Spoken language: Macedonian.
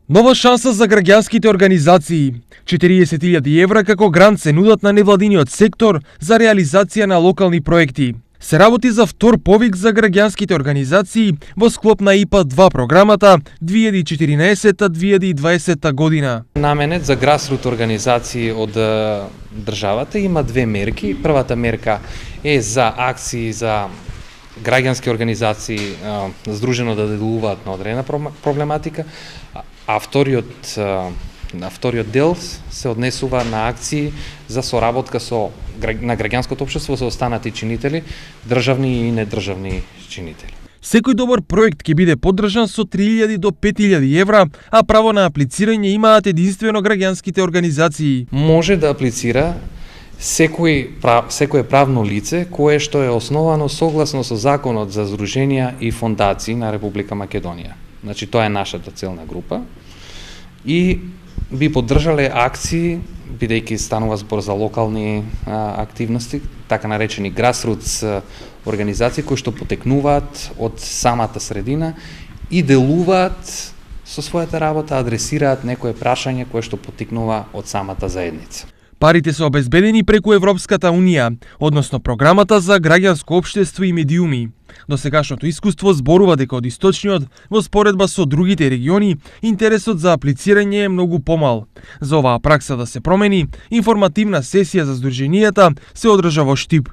Нова шанса за граѓанските организации. 40.000 евра како грант се нудат на невладиниот сектор за реализација на локални проекти. Се работи за втор повик за граѓанските организации во склоп на ИПА-2 програмата 2014-2020 година. Наменет за грасрут организации од државата има две мерки. Првата мерка е за акции за граѓански организации здружено да делуваат на одредена проблематика, а вториот дел се однесува на акции за соработка на граѓанското општество со останати чинители, државни и недржавни чинители. Секој добар проект ќе биде поддржан со 3.000 до 5.000 евра, а право на аплицирање имаат единствено граѓанските организации. Може да аплицира секое правно лице кое што е основано согласно со Законот за здруженија и фондации на Република Македонија. Значи, тоа е нашата целна група. И би поддржале акции, бидејќи станува збор за локални активности, така наречени грасрутс организации кои што потекнуваат од самата средина и делуваат со својата работа, адресираат некое прашање кое што потекнува од самата заедница. Парите се обезбедени преку Европската Унија, односно програмата за граѓанско општество и медиуми. Досегашното искуство зборува дека од источниот, во споредба со другите региони, интересот за аплицирање е многу помал. За оваа пракса да се промени, информативна сесија за здруженијата се одржа во Штип.